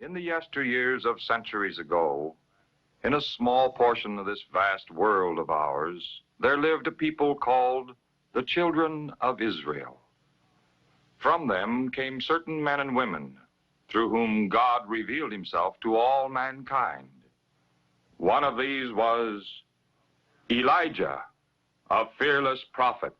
In the yesteryears of centuries ago, in a small portion of this vast world of ours, there lived a people called the children of Israel. From them came certain men and women through whom God revealed himself to all mankind. One of these was Elijah, a fearless prophet.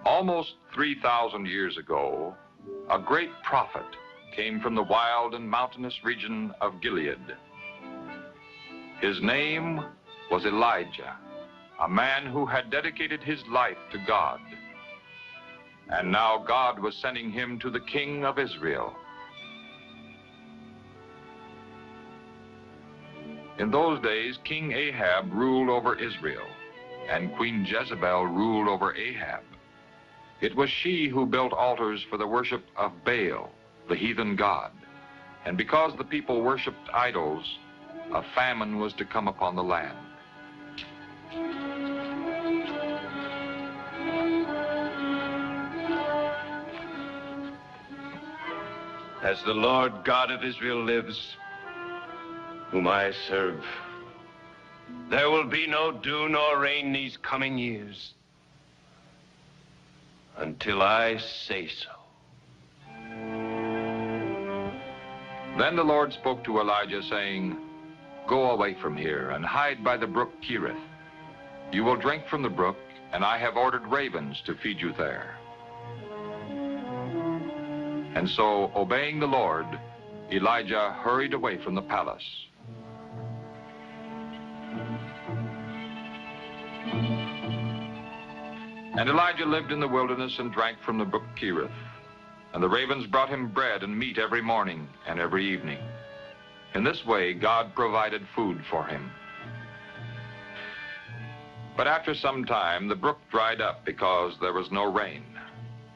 Almost 3,000 years ago, a great prophet came from the wild and mountainous region of Gilead. His name was Elijah, a man who had dedicated his life to God. And now God was sending him to the king of Israel. In those days, King Ahab ruled over Israel, and Queen Jezebel ruled over Ahab. It was she who built altars for the worship of Baal, the heathen god. And because the people worshipped idols, a famine was to come upon the land. As the Lord God of Israel lives, whom I serve, there will be no dew nor rain these coming years, until I say so. Then the Lord spoke to Elijah, saying, "Go away from here and hide by the brook Cherith. You will drink from the brook, and I have ordered ravens to feed you there." And so, obeying the Lord, Elijah hurried away from the palace. And Elijah lived in the wilderness and drank from the brook Cherith. And the ravens brought him bread and meat every morning and every evening. In this way, God provided food for him. But after some time, the brook dried up because there was no rain.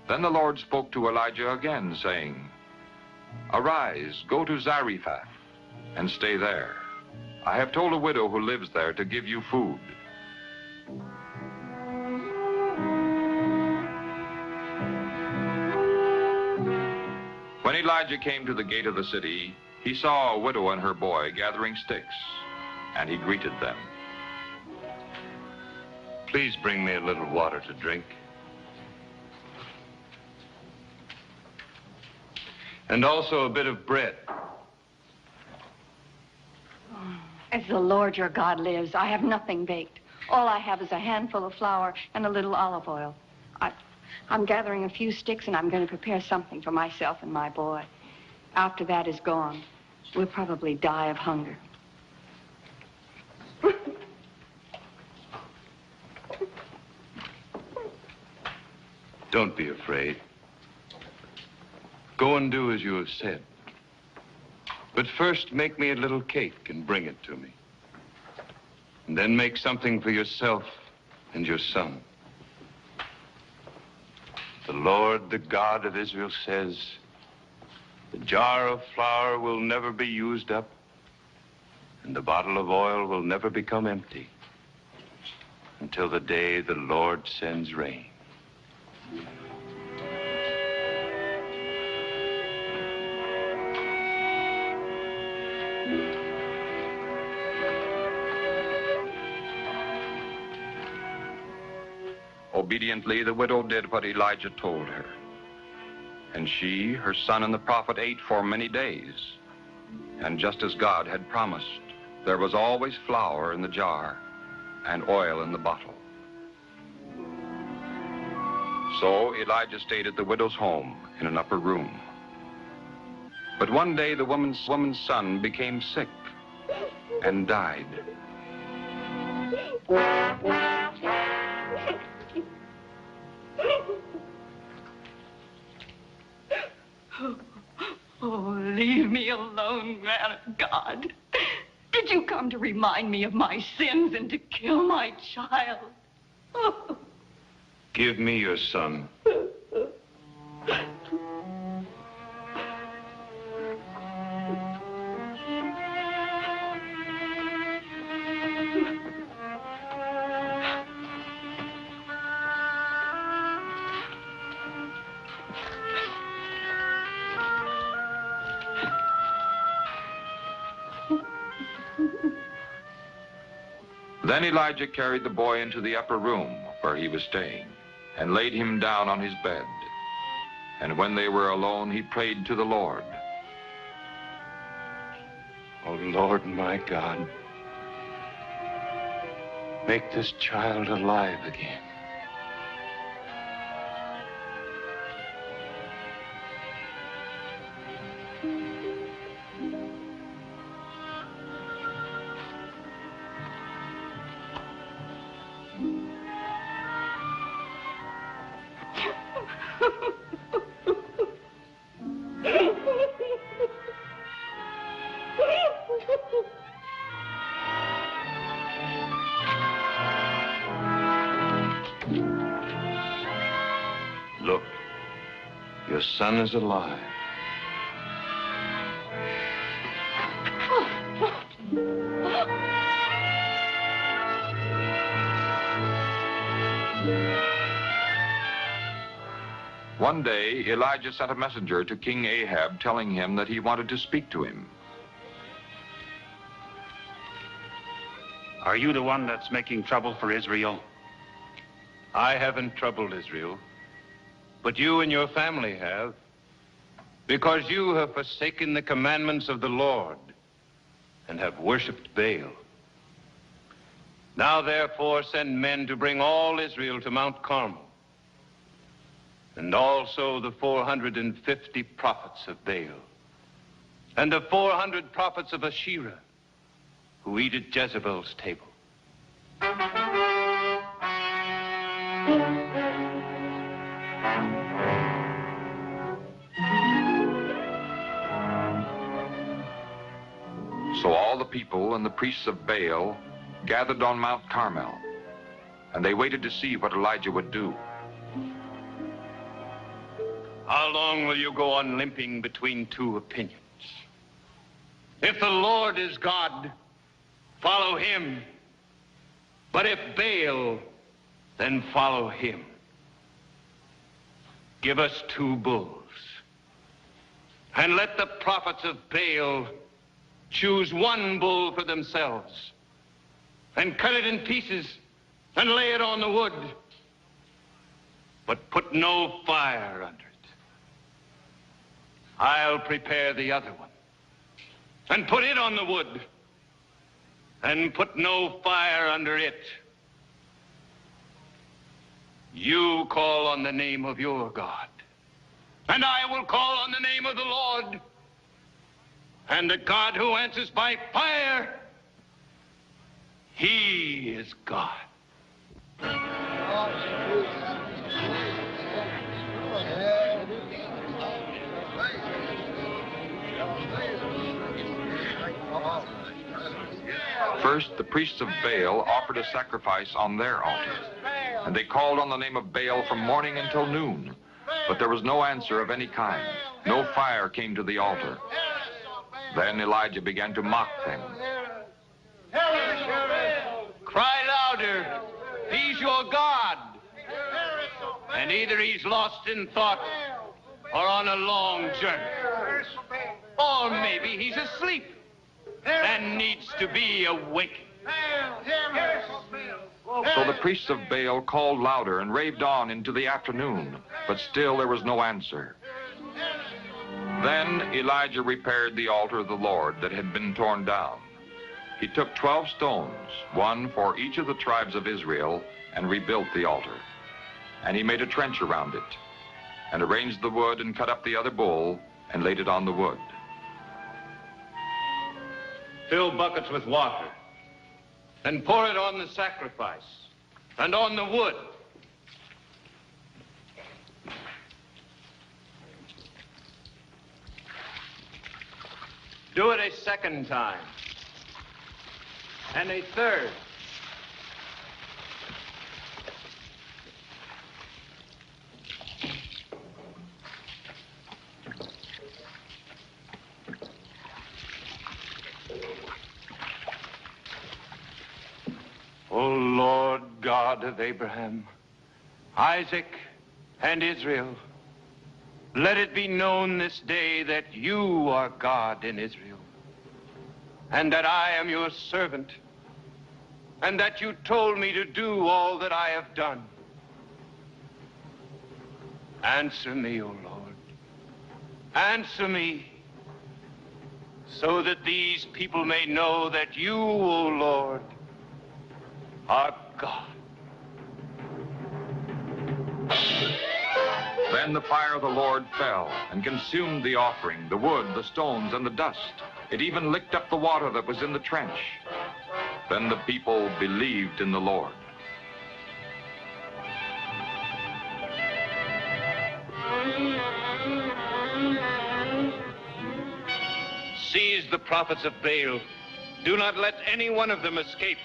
Then the Lord spoke to Elijah again, saying, "Arise, go to Zarephath, and stay there. I have told a widow who lives there to give you food." When Elijah came to the gate of the city, he saw a widow and her boy gathering sticks, and he greeted them. Please bring me a little water to drink. And also a bit of bread. As the Lord your God lives, I have nothing baked. All I have is a handful of flour and a little olive oil. I'm gathering a few sticks, and I'm going to prepare something for myself and my boy. After that is gone, we'll probably die of hunger. Don't be afraid. Go and do as you have said. But first, make me a little cake and bring it to me. And then make something for yourself and your son. The Lord, the God of Israel, says, the jar of flour will never be used up, and the bottle of oil will never become empty until the day the Lord sends rain. Obediently, the widow did what Elijah told her. And she, her son, and the prophet ate for many days. And just as God had promised, there was always flour in the jar and oil in the bottle. So Elijah stayed at the widow's home in an upper room. But one day the woman's son became sick and died. Oh, leave me alone, man of God? Did you come to remind me of my sins and to kill my child? Oh. Give me your son. Then Elijah carried the boy into the upper room where he was staying and laid him down on his bed. And when they were alone, he prayed to the Lord. Oh, Lord, my God, make this child alive again. Look, your son is alive. One day, Elijah sent a messenger to King Ahab telling him that he wanted to speak to him. Are you the one that's making trouble for Israel? I haven't troubled Israel, but you and your family have, because you have forsaken the commandments of the Lord and have worshipped Baal. Now, therefore, send men to bring all Israel to Mount Carmel, and also the 450 prophets of Baal, and the 400 prophets of Asherah, who eat at Jezebel's table. So all the people and the priests of Baal gathered on Mount Carmel, and they waited to see what Elijah would do. How long will you go on limping between two opinions? If the Lord is God, follow him. But if Baal, then follow him. Give us 2 bulls, and let the prophets of Baal choose 1 bull for themselves, and cut it in pieces, and lay it on the wood, but put no fire under it. I'll prepare the other one, and put it on the wood, and put no fire under it. You call on the name of your God, and I will call on the name of the Lord. And the God who answers by fire, he is God. First, the priests of Baal offered a sacrifice on their altar, and they called on the name of Baal from morning until noon, but there was no answer of any kind. No fire came to the altar. Then Elijah began to mock them. Cry louder, he's your God. And either he's lost in thought or on a long journey. Or maybe he's asleep and needs to be awakened. So the priests of Baal called louder and raved on into the afternoon, but still there was no answer. Then Elijah repaired the altar of the Lord that had been torn down. He took 12 stones, 1 for each of the tribes of Israel, and rebuilt the altar. And he made a trench around it, and arranged the wood and cut up the other bull and laid it on the wood. Fill buckets with water and pour it on the sacrifice and on the wood. Do it a second time. And a third. O Lord God of Abraham, Isaac, and Israel, let it be known this day that you are God in Israel, and that I am your servant, and that you told me to do all that I have done. Answer me, O Lord. Answer me, so that these people may know that you, O Lord, are God. Then the fire of the Lord fell and consumed the offering, the wood, the stones, and the dust. It even licked up the water that was in the trench. Then the people believed in the Lord. Seize the prophets of Baal. Do not let any one of them escape.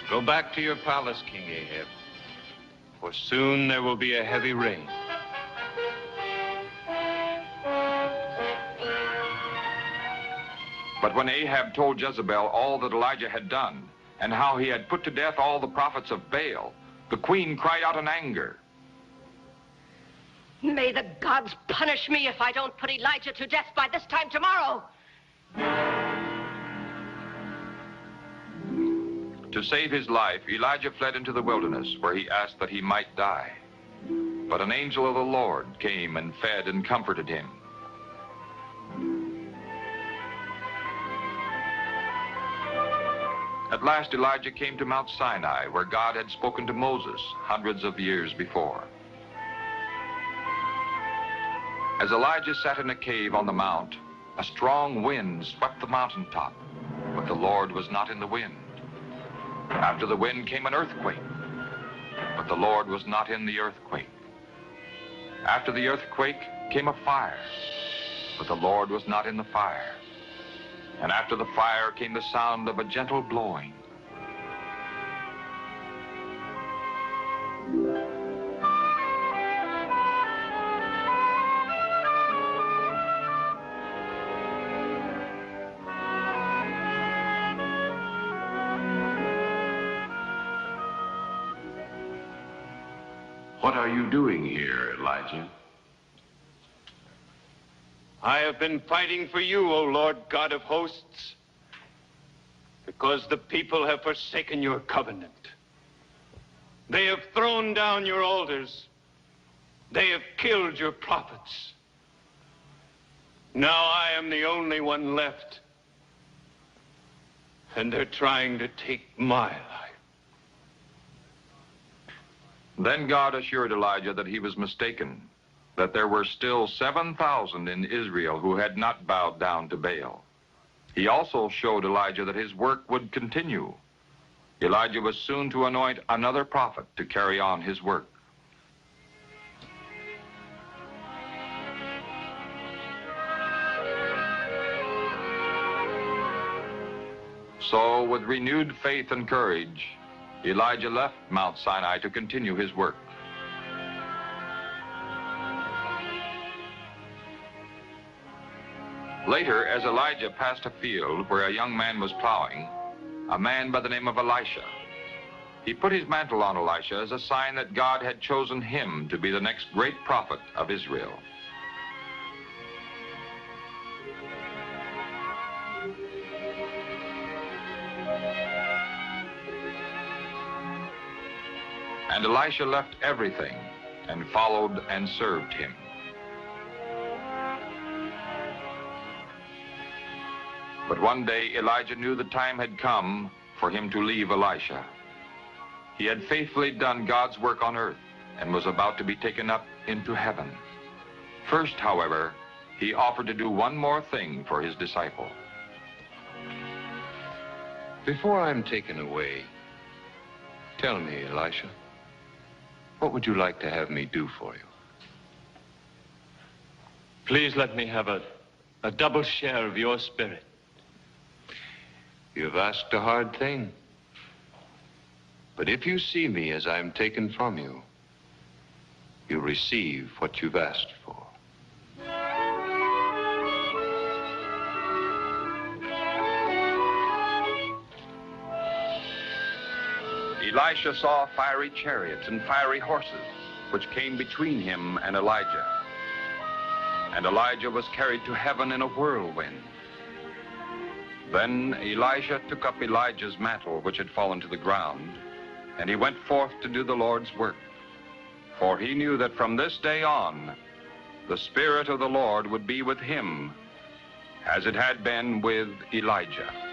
Go back to your palace, King Ahab, for soon there will be a heavy rain. But when Ahab told Jezebel all that Elijah had done and how he had put to death all the prophets of Baal, the queen cried out in anger. May the gods punish me if I don't put Elijah to death by this time tomorrow. To save his life, Elijah fled into the wilderness, where he asked that he might die. But an angel of the Lord came and fed and comforted him. At last Elijah came to Mount Sinai, where God had spoken to Moses hundreds of years before. As Elijah sat in a cave on the mount, a strong wind swept the mountaintop, but the Lord was not in the wind. After the wind came an earthquake, but the Lord was not in the earthquake. After the earthquake came a fire, but the Lord was not in the fire. And after the fire came the sound of a gentle blowing. What are you doing here, Elijah? I have been fighting for you, O Lord God of hosts, because the people have forsaken your covenant. They have thrown down your altars. They have killed your prophets. Now I am the only one left, and they're trying to take my life. Then God assured Elijah that he was mistaken, that there were still 7,000 in Israel who had not bowed down to Baal. He also showed Elijah that his work would continue. Elijah was soon to anoint another prophet to carry on his work. So, with renewed faith and courage, Elijah left Mount Sinai to continue his work. Later, as Elijah passed a field where a young man was plowing, a man by the name of Elisha, he put his mantle on Elisha as a sign that God had chosen him to be the next great prophet of Israel. And Elisha left everything and followed and served him. But one day Elijah knew the time had come for him to leave Elisha. He had faithfully done God's work on earth and was about to be taken up into heaven. First, however, he offered to do one more thing for his disciple. Before I'm taken away, tell me, Elisha, what would you like to have me do for you? Please let me have a double share of your spirit. You've asked a hard thing. But if you see me as I'm taken from you, you receive what you've asked for. Elisha saw fiery chariots and fiery horses, which came between him and Elijah. And Elijah was carried to heaven in a whirlwind. Then Elisha took up Elijah's mantle, which had fallen to the ground, and he went forth to do the Lord's work. For he knew that from this day on, the Spirit of the Lord would be with him, as it had been with Elijah.